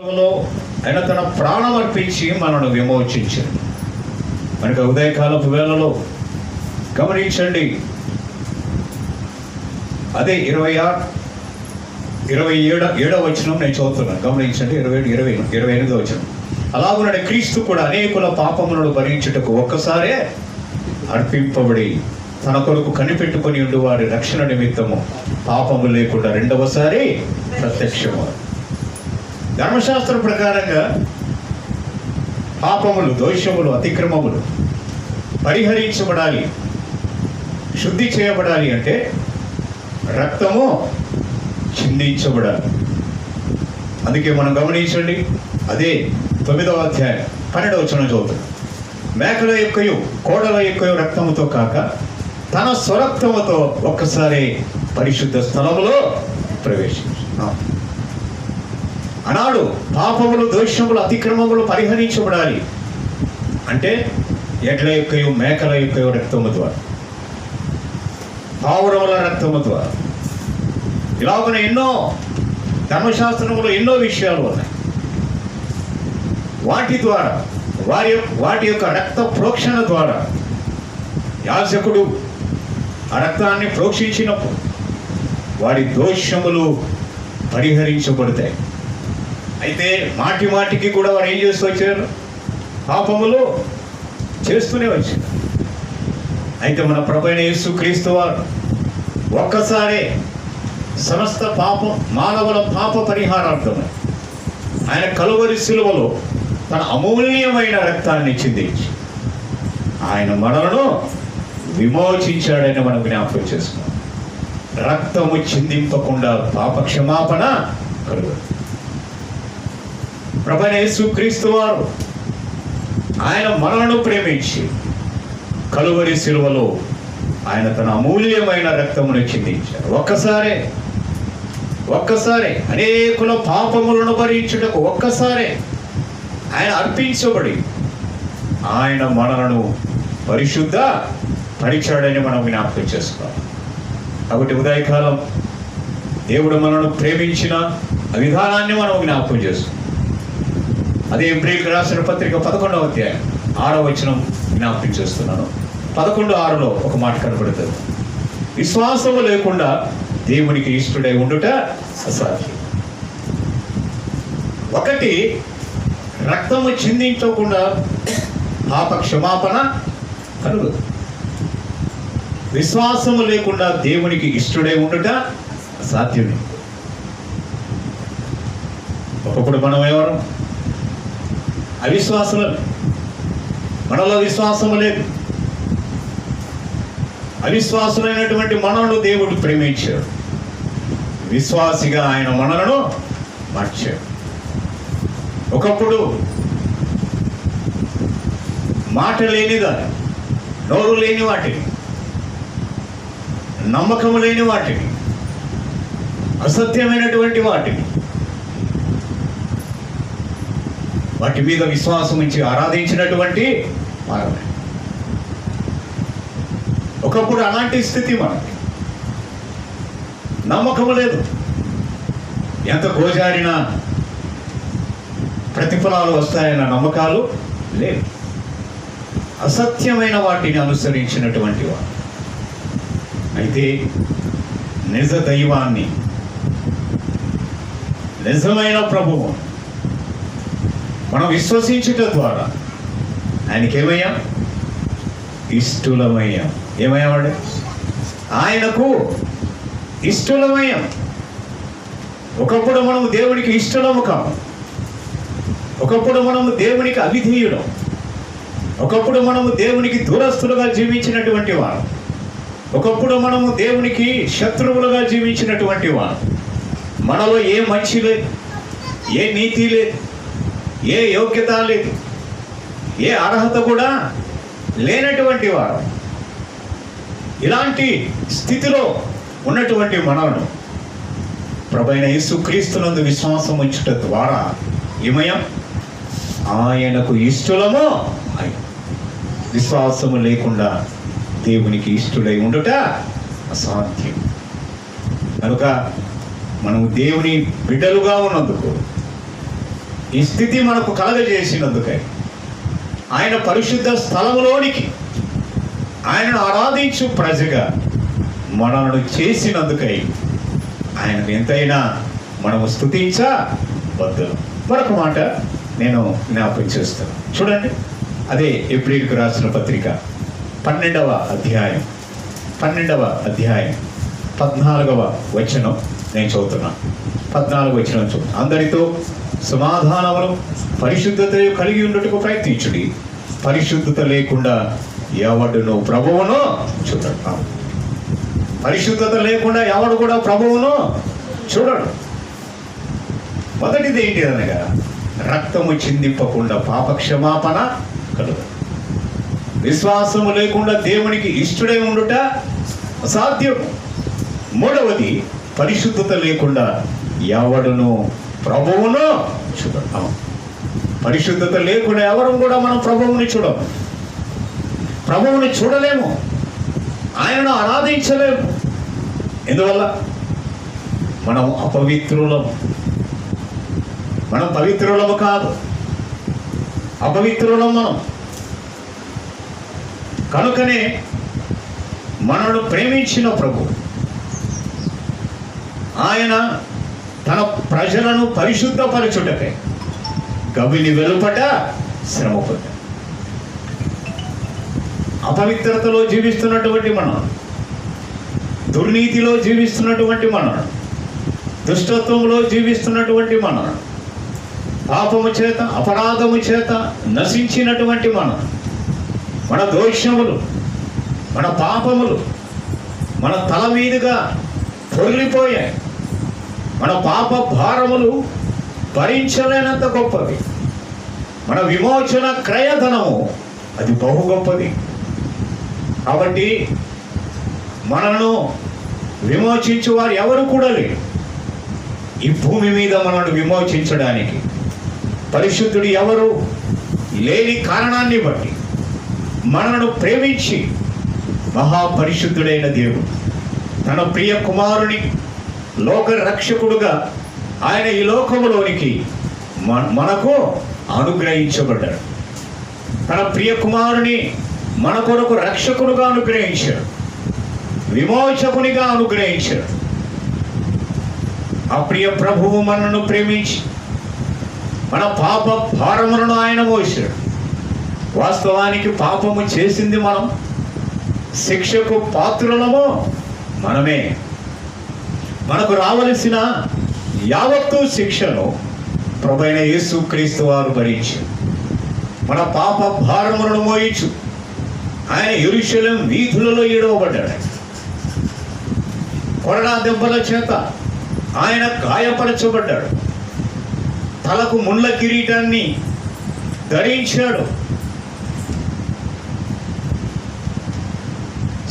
ఆయన తన ప్రాణం అర్పించి మనను విమోచించాడు. మనకు ఉదయకాలపు వేళలో గమనించండి, అదే 27వ వచనం నేను చదువుతున్నాను. గమనించండి, 28వ వచనం. అలాగుననే క్రీస్తు కూడా అనేకుల పాపములను భరించుటకు ఒక్కసారే అర్పింపబడి తన కొరకు కనిపెట్టుకొని ఉండి వారి రక్షణ నిమిత్తము పాపము లేకుండా రెండవసారి ప్రత్యక్షము. ధర్మశాస్త్రం ప్రకారంగా పాపములు, దోషములు, అతిక్రమములు పరిహరించబడాలి, శుద్ధి చేయబడాలి అంటే రక్తము చిందించబడాలి. అందుకే మనం గమనించండి, అదే 9వ అధ్యాయం 12వ వచనం చదువుతాం. మేకల యొక్కయు కోడల యొక్కయు రక్తముతో కాక తన స్వరక్తముతో ఒక్కసారి పరిశుద్ధ స్థలములో ప్రవేశించు. అన్నాడు పాపములు, దోషములు, అతిక్రమములు పరిహరించబడాలి అంటే ఎడ్ల యొక్కయు మేకల యొక్కయు రక్తము ద్వారా, పావురముల రక్తము ద్వారా. ఇలాగనే ఎన్నో ధర్మశాస్త్రంలో ఎన్నో విషయాలు ఉన్నాయి. వాటి ద్వారా వాటి యొక్క రక్త ప్రోక్షణ ద్వారా యాజకుడు ఆ రక్తాన్ని ప్రోక్షించినప్పుడు వాడి దోషములు పరిహరించబడతాయి. అయితే మాటి మాటికి కూడా వారు ఏం చేస్తూ వచ్చారు? పాపములు చేస్తూనే వచ్చారు. అయితే మన ప్రభువైన యేసుక్రీస్తు వారు ఒక్కసారే సమస్త మానవుల పాప పరిహారార్థమై ఆయన కలువరి శిలువలో తన అమూల్యమైన రక్తాన్ని చిందించి ఆయన మనలను విమోచించాడని మనం జ్ఞాపకం చేసుకున్నాం. రక్తము చిందింపకుండా పాప క్షమాపణ కలుగుతుంది. ప్రభువైన యేసుక్రీస్తు వారు ఆయన మనలను ప్రేమించి కలువరి శిలువలో ఆయన తన అమూల్యమైన రక్తమును చిందించారు. ఒక్కసారే అనేకుల పాపములను భరించుటకు ఒక్కసారే ఆయన అర్పించబడి ఆయన మనలను పరిశుద్ధ పరిచాడని మనం జ్ఞాపకం చేసుకోవాలి. కాబట్టి ఉదయకాలం దేవుడు మనను ప్రేమించిన విధానాన్ని మనం జ్ఞాపకం చేసుకున్నాం. అదే హెబ్రీయులకు రాసిన పత్రిక 11వ అధ్యాయం 6వ వచనం జ్ఞాపకం చేస్తున్నాను. 11:6లో ఒక మాట కనబడుతుంది. విశ్వాసము లేకుండా దేవునికి ఇష్టడై ఉండుట అసాధ్యం. ఒకటి, రక్తము చిందించకుండా పాప క్షమాపణ కలుగుతుంది. విశ్వాసము లేకుండా దేవునికి ఇష్టడై ఉండుట అసాధ్యమే. ఒకప్పుడు మనం ఎవరు? అవిశ్వాసులు. మనలో విశ్వాసము లేదు. అవిశ్వాసులైనటువంటి మనలను దేవుడు ప్రేమించాడు. విశ్వాసిగా ఆయన మనలను మార్చాడు. ఒకప్పుడు మాట లేనిదాన్ని, నోరు లేని వాటిని, నమ్మకము లేని వాటిని, అసత్యమైనటువంటి వాటిని, వాటి మీద విశ్వాసం ఉంచి ఆరాధించినటువంటి వారమే. ఒకప్పుడు అలాంటి స్థితి మనకి. నమ్మకము లేదు. ఎంత గోజారినా ప్రతిఫలాలు వస్తాయన్న నమ్మకాలు లేవు. అసత్యమైన వాటిని అనుసరించినటువంటి వారు. అయితే నిజ దైవాన్ని, నిజమైన ప్రభువు మనం విశ్వసించుట ద్వారా ఆయనకేమయ్యాం? ఇష్టలమయ్యాం. ఏమయ్యామండి? ఆయనకు ఇష్టలమయ్యాం. ఒకప్పుడు మనము దేవునికి ఇష్టలము కాము. ఒకప్పుడు మనము దేవునికి అవిధేయుడం. ఒకప్పుడు మనము దేవునికి దూరస్తులుగా జీవించినటువంటి వారు. ఒకప్పుడు మనము దేవునికి శత్రువులుగా జీవించినటువంటి వారు. మనలో ఏ మంచి లేదు, ఏ నీతి లేదు, ఏ యోగ్యత లేదు, ఏ అర్హత కూడా లేనటువంటి వారు. ఇలాంటి స్థితిలో ఉన్నటువంటి మనలను ప్రభువైన యేసుక్రీస్తునందు విశ్వాసం ఉంచుట ద్వారా ఏమయ్యాం? ఆయనకు ఇష్టలము. విశ్వాసము లేకుండా దేవునికి ఇష్టడై ఉండుట అసాధ్యం. కనుక మనం దేవుని బిడ్డలుగా ఉన్నందుకు ఈ స్థితి మనకు కలగజేసినందుకై, ఆయన పరిశుద్ధ స్థలములోనికి ఆయనను ఆరాధించు ప్రజగా మనలను చేసినందుకై ఆయనను ఎంతైనా మనము స్తుతించవద్దును. మరొక మాట నేను జ్ఞాపకం చేస్తాను. చూడండి, అదే ఎబ్రీయులకు రాసిన పత్రిక 12వ అధ్యాయం 14వ వచనం నేను చదువుతున్నాను. 14వ వచనం చూడండి. అందరితో సమాధానమును పరిశుద్ధత కలిగి ఉండుటకు ప్రయత్నించుడి, పరిశుద్ధత లేకుండా ఎవడును ప్రభువును చూడడు. పరిశుద్ధత లేకుండా ఎవడు కూడా ప్రభువును చూడడు. మొదటిది ఏంటి అనగా, రక్తము చిందింపకుండా పాప క్షమాపణ కలుగు. విశ్వాసము లేకుండా దేవునికి ఇష్టడై ఉండుట అసాధ్యం. మూడవది, పరిశుద్ధత లేకుండా ఎవడును ప్రభువును చూడడు. పరిశుద్ధత లేకుండా ఎవరు కూడా మనం ప్రభువుని చూడము, ప్రభువుని చూడలేము, ఆయనను ఆరాధించలేము. ఎందువల్ల? మనం అపవిత్రులము. మనం పవిత్రులము కాదు, అపవిత్రులం మనం. కనుకనే మనను ప్రేమించిన ప్రభు ఆయన తన ప్రజలను పరిశుద్ధపరచుటకై గవిని వెలుపట శ్రమ పొందాడు. అపవిత్రతలో జీవిస్తున్నటువంటి మనం, దుర్నీతిలో జీవిస్తున్నటువంటి మనం, దుష్టత్వంలో జీవిస్తున్నటువంటి మనం, పాపము చేత అపరాధము చేత నశించినటువంటి మనం, మన దోషములు మన పాపములు మన తల మీదుగా పొర్లిపోయాయి. మన పాప భారములు భరించలేనంత గొప్పది. మన విమోచన క్రయధనము అది బహు గొప్పది. కాబట్టి మనను విమోచించు వారు ఎవరు కూడా లేరు. ఈ భూమి మీద మనల్ని విమోచించడానికి పరిశుద్ధుడు ఎవరు లేని కారణాన్ని బట్టి మనను ప్రేమించి మహాపరిశుద్ధుడైన దేవుడు తన ప్రియ కుమారుని లోక రక్షకుడుగా ఆయన ఈ లోకములోనికి మనకు అనుగ్రహించబడ్డాడు. తన ప్రియ కుమారుని మన కొరకు రక్షకుడుగా అనుగ్రహించాడు, విమోచకునిగా అనుగ్రహించాడు. ఆ ప్రియ ప్రభువు మనను ప్రేమించి మన పాప భారములను ఆయన మోసాడు. వాస్తవానికి పాపము చేసింది మనం, శిక్షకు పాత్రులము మనమే. మనకు రావలసిన యావత్తు శిక్షను ప్రభువైన యేసుక్రీస్తు వారు భరించారు. మన పాప భారములను మోయించు ఆయన యెరూషలేము వీధులలో ఈడవబడ్డాడు. కొరడా దెబ్బల చేత ఆయన గాయపరచబడ్డాడు. తలకు ముళ్ళ కిరీటాన్ని ధరించాడు.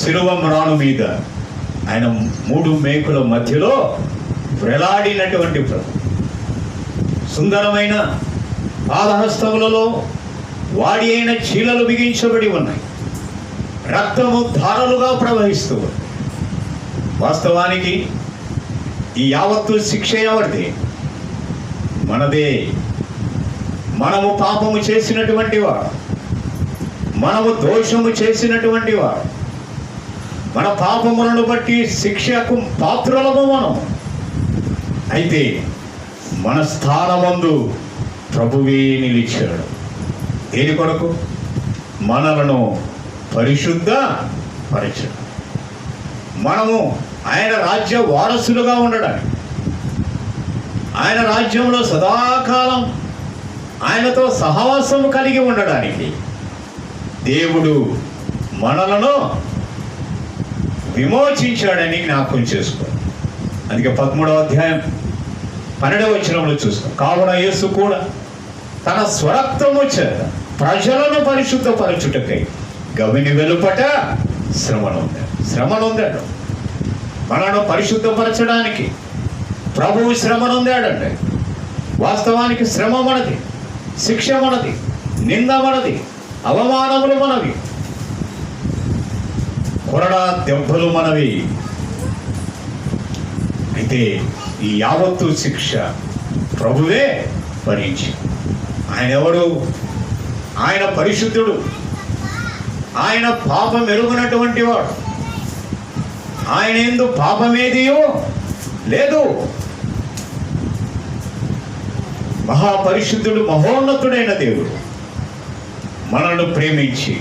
శిలువ మ్రాను మీద ఆయన 3 మేకుల మధ్యలో వేలాడినటువంటి ప్రభు. సుందరమైన పాదహస్తములలో వాడి అయిన చీలలు బిగించబడి ఉన్నాయి. రక్తము ధారలుగా ప్రవహిస్తూ ఉంది. వాస్తవానికి ఈ యావత్తు శిక్ష ఎవరిది? మనదే. మనము పాపము చేసినటువంటి వాడు, మనము దోషము చేసినటువంటి వాడు, మన పాపములను బట్టి శిక్షకు పాత్రులము మనం. అయితే మన స్థానమందు ప్రభువే నిలిచాడు. దేని కొరకు? మనలను పరిశుద్ధ పరచడం, మనము ఆయన రాజ్య వారసులుగా ఉండడానికి, ఆయన రాజ్యంలో సదాకాలం ఆయనతో సహవాసము కలిగి ఉండడానికి దేవుడు మనలను విమోచించాడని జ్ఞాపకం చేసుకో. అందుకే 13వ అధ్యాయం 12వ వచనంలో చూస్తాం. కావున యేసు కూడా తన స్వరక్తము చేత ప్రజలను పరిశుద్ధపరచుటకై గవిని వెలుపట శ్రమనొందాడు. మనను పరిశుద్ధపరచడానికి ప్రభువు శ్రమనొందాడండి. వాస్తవానికి శ్రమ మనది, శిక్ష మనది, నింద మనది, అవమానములు మనవి, కొరడా దెబ్బలు మనవి. అయితే ఈ యావత్తు శిక్ష ప్రభువే భరించి. ఆయన ఎవడు? ఆయన పరిశుద్ధుడు, ఆయన పాపం ఎరుగనటువంటి వాడు, ఆయన యందు పాపమేదియో లేదు. మహాపరిశుద్ధుడు, మహోన్నతుడైన దేవుడు మనల్ని ప్రేమించి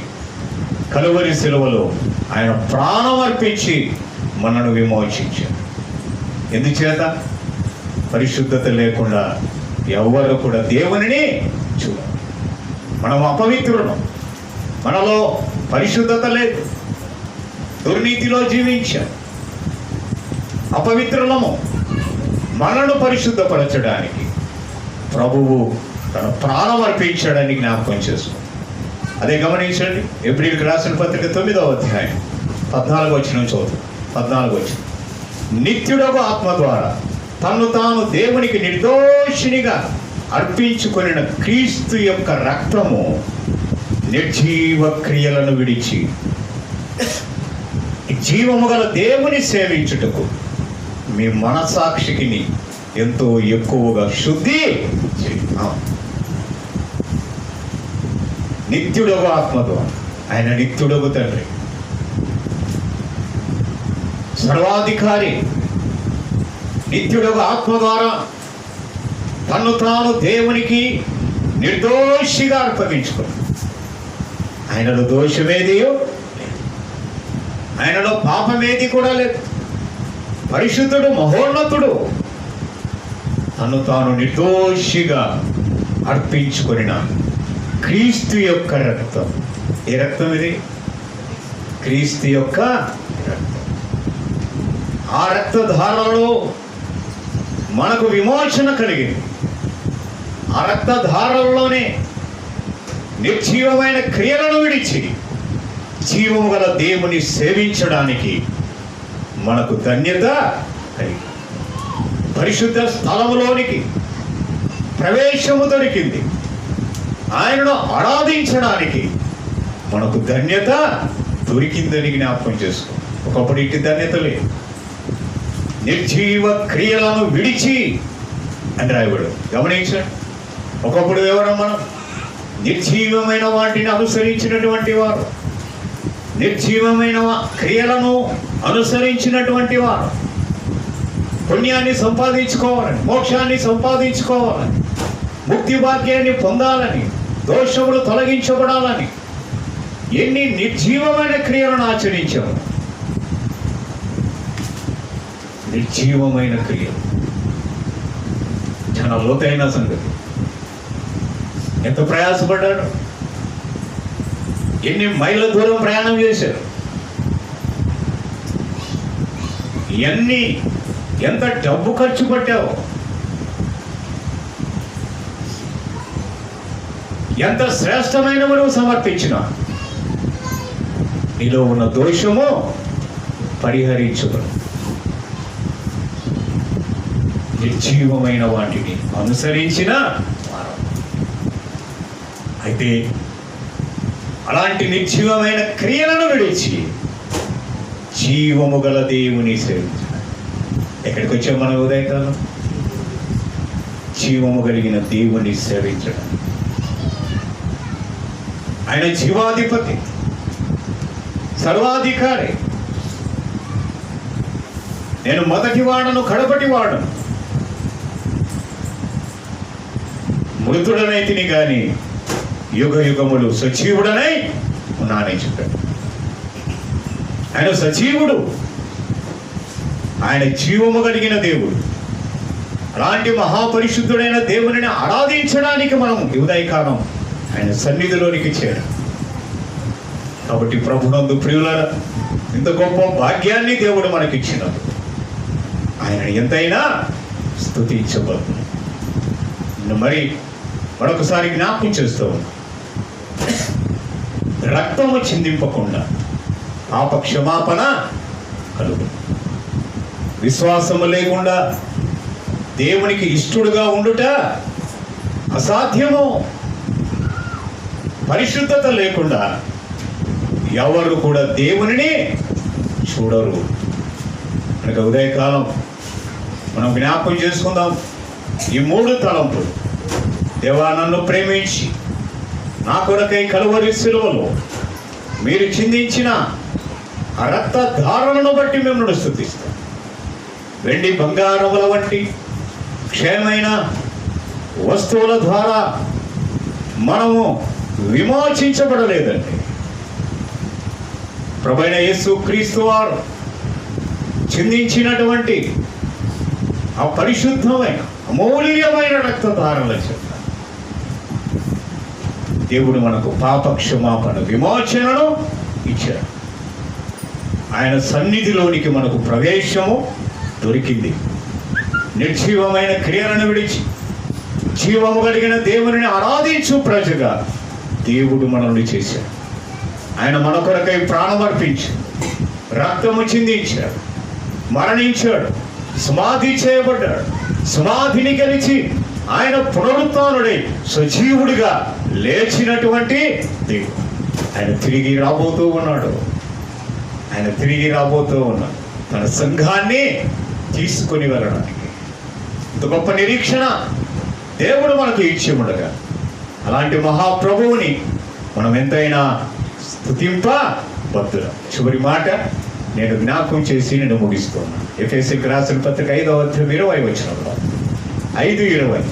కలువరి శిలువలో ఆయన ప్రాణం అర్పించి మనను విమోచించాడు. ఎందుచేత? పరిశుద్ధత లేకుండా ఎవరు కూడా దేవునిని చూడరు. మనం అపవిత్రులం, మనలో పరిశుద్ధత లేదు, దుర్నీతిలో జీవించాం, అపవిత్రులము. మనను పరిశుద్ధపరచడానికి ప్రభువు తన ప్రాణం అర్పించడానికి జ్ఞాపకం చేసుకో. అదే గమనించండి. ఎబ్రీయులకు రాసిన పత్రిక 9వ అధ్యాయం 14వ వచనం చదువు. 14వ వచనం, నిత్యుడగు ఆత్మ ద్వారా తన్ను తాను దేవునికి నిర్దోషినిగా అర్పించుకొనిన క్రీస్తు యొక్క రక్తము నిర్జీవ క్రియలను విడిచి జీవము గల దేవుని సేవించుటకు మీ మనసాక్షికి ఎంతో ఎక్కువగా శుద్ధి. నిత్యుడగు ఆత్మ ద్వారా, ఆయన నిత్యుడగు తండ్రి, సర్వాధికారి. నిత్యుడగు ఆత్మ ద్వారా తన్ను తాను దేవునికి నిర్దోషిగా అర్పించుకున్నాడు. ఆయనలో దోషమేదియో, ఆయనలో పాపమేది కూడా లేదు. పరిశుద్ధుడు, మహోన్నతుడు, తను తాను నిర్దోషిగా అర్పించుకొనిన క్రీస్తు యొక్క రక్తం. ఏ రక్తం ఇది? క్రీస్తు యొక్క రక్తం. ఆ రక్తధారలో మనకు విమోచన కలిగింది. ఆ రక్తధారల్లోనే నిర్జీవమైన క్రియలను విడిచి జీవము గల దేవుని సేవించడానికి మనకు ధన్యత కలిగింది. పరిశుద్ధ స్థలములోనికి ప్రవేశము దొరికింది. ఆయనను ఆరాధించడానికి మనకు ధన్యత దొరికిందని జ్ఞాపకం చేసుకో. ఒకప్పుడు ఇంటి ధన్యత లేదు. నిర్జీవ క్రియలను విడిచి అని రాయబడు. గమనించండి. ఒకప్పుడు ఎవరు? మనం నిర్జీవమైన వాటిని అనుసరించినటువంటి వారు, నిర్జీవమైన క్రియలను అనుసరించినటువంటి వారు. పుణ్యాన్ని సంపాదించుకోవాలని, మోక్షాన్ని సంపాదించుకోవాలని, ముక్తి భాగ్యాన్ని పొందాలని, దోషములు తొలగించబడాలని ఎన్ని నిర్జీవమైన క్రియలను ఆచరించాము. నిర్జీవమైన క్రియలు చాలా లోతైన సంగతి. ఎంత ప్రయాసపడ్డాడు, ఎన్ని మైళ్ళ దూరం ప్రయాణం చేశారు, ఎంత డబ్బు ఖర్చు పెట్టావు, ఎంత శ్రేష్టమైన నువ్వు సమర్పించిన, నీలో ఉన్న దోషము పరిహరించబడు. నిర్జీవమైన వాటిని అనుసరించిన వారు. అయితే అలాంటి నిర్జీవమైన క్రియలను విడిచి జీవము గల దేవుని సేవించాలి. ఎక్కడికి వచ్చాం మన ఉదయకాలం? జీవము కలిగిన దేవుని సేవించడం. ఆయన జీవాధిపతి, సర్వాధికారి. నేను మొదటి వాడను, కడపటి వాడను, మృతుడనైతిని గాని యుగ యుగములు సజీవుడనై ఉన్నానని చెప్పాడు. ఆయన సజీవుడు, ఆయన జీవము కలిగిన దేవుడు. అలాంటి మహాపరిశుద్ధుడైన దేవునిని ఆరాధించడానికి మనం ఉదయకాలం ఆయన సన్నిధిలోనికి చేరాం. కాబట్టి ప్రభునందు ప్రియులారా, ఇంత గొప్ప భాగ్యాన్ని దేవుడు మనకిచ్చినాడు. ఆయన ఎంతైనా స్తుతించబడుతుంది. మరి మరొకసారి జ్ఞాపకం చేస్తూ రక్తము చిందింపకుండా పాప క్షమాపణ కలుగు. విశ్వాసము లేకుండా దేవునికి ఇష్టడుగా ఉండుట అసాధ్యము. పరిశుద్ధత లేకుండా ఎవరు కూడా దేవునిని చూడరు. కనుక ఉదయకాలం మనం జ్ఞాపకం చేసుకుందాం ఈ 3 తలంపులు. దేవా, నన్ను ప్రేమించి నా కొరకై కలువరి శిలువలో మీరు చిందించిన ఆ రక్త ధారణను బట్టి మిమ్మల్ని స్తుతిస్తాం. వెండి బంగారముల వంటి క్షయమైన వస్తువుల ద్వారా మనము విమోచించబడలేదండి. ప్రభువైన యేసు క్రీస్తు వారు చిందించినటువంటి ఆ పరిశుద్ధమైన అమూల్యమైన రక్తధారల చేత దేవుడు మనకు పాప క్షమాపణ విమోచనను ఇచ్చాడు. ఆయన సన్నిధిలోనికి మనకు ప్రవేశము దొరికింది. నిర్జీవమైన క్రియలను విడిచి జీవము కలిగిన దేవుని ఆరాధించు ప్రజగా దేవుడు మనల్ని చేశాడు. ఆయన మన కొరకై ప్రాణం అర్పించి రక్తము చిందించాడు, మరణించాడు, సమాధి చేయబడ్డాడు. సమాధిని గెలిచి ఆయన పునరుత్థానుడై సజీవుడిగా లేచినటువంటి దేవుడు. ఆయన తిరిగి రాబోతూ ఉన్నాడు. తన సంఘాన్ని తీసుకొని వెళ్ళడానికి. ఇంత గొప్ప నిరీక్షణ దేవుడు మనకు ఇచ్చి ఉండగా అలాంటి మహాప్రభువుని మనం ఎంతైనా స్తుతింపబద్దులం. చివరి మాట నేను జ్ఞాపకం చేసి నేను ముగిస్తున్నాను. ఎఫెసీయులకు రాసిన పత్రిక 5వ అధ్యాయం 20 వచనంలో 5:20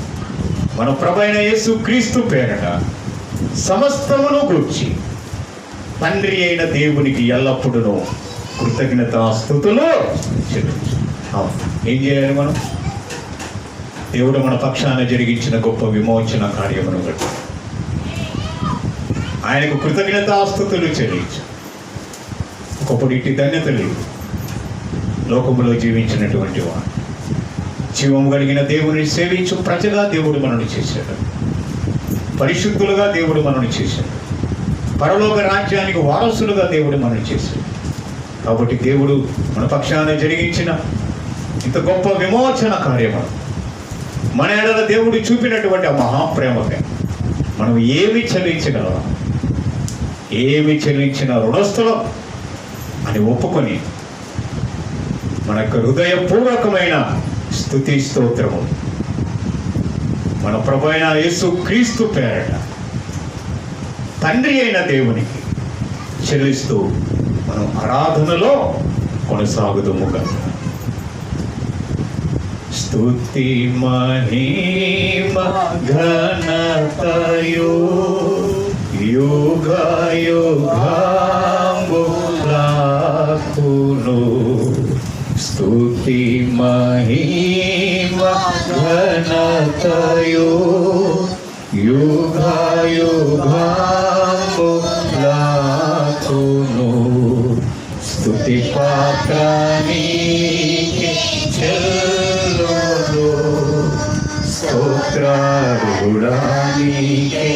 మన ప్రభువైన యేసు క్రీస్తు పేరట సమస్తమును గూర్చి తండ్రి అయిన దేవునికి ఎల్లప్పుడూ కృతజ్ఞతాస్తుతులు చెల్లించు. ఏం చేయాలి మనం? దేవుడు మన పక్షాన జరిగించిన గొప్ప విమోచన కార్యమును బట్టి ఆయనకు కృతజ్ఞతాస్తుతులు చెల్లించు. ఒకప్పుడు ఇట్టి ధన్యత లేదు. లోకములో జీవించినటువంటి వాడు జీవము కలిగిన దేవుని సేవించు ప్రజగా దేవుడు మనల్ని చేశాడు. పరిశుద్ధులుగా దేవుడు మనల్ని చేశాడు. పరలోక రాజ్యానికి వారసులుగా దేవుడు మనల్ని చేశాడు. కాబట్టి దేవుడు మన పక్షాన జరిగించిన ఇంత గొప్ప విమోచన కార్యము మన ఎడల దేవుడు చూపినటువంటి ఆ మహాప్రేమగా మనం ఏమి చెల్లించగలం? ఏమి చెల్లించిన రుణస్థులం అని ఒప్పుకొని మన యొక్క హృదయపూర్వకమైన స్తుతి స్తోత్రము మన ప్రభువైన యేసు క్రీస్తు పేరట తండ్రి అయిన దేవునికి చెల్లిస్తూ మనం ఆరాధనలో కొనసాగుదుము కదా. స్తుతి మహిమ ఘనతయు యుగ యుగములాకును. స్తుతి మహిమ ఘనతయు యుగ యుగములాకును. స్తుతి పాత్రానికి చెల్లును, స్తోత్రారుడానికి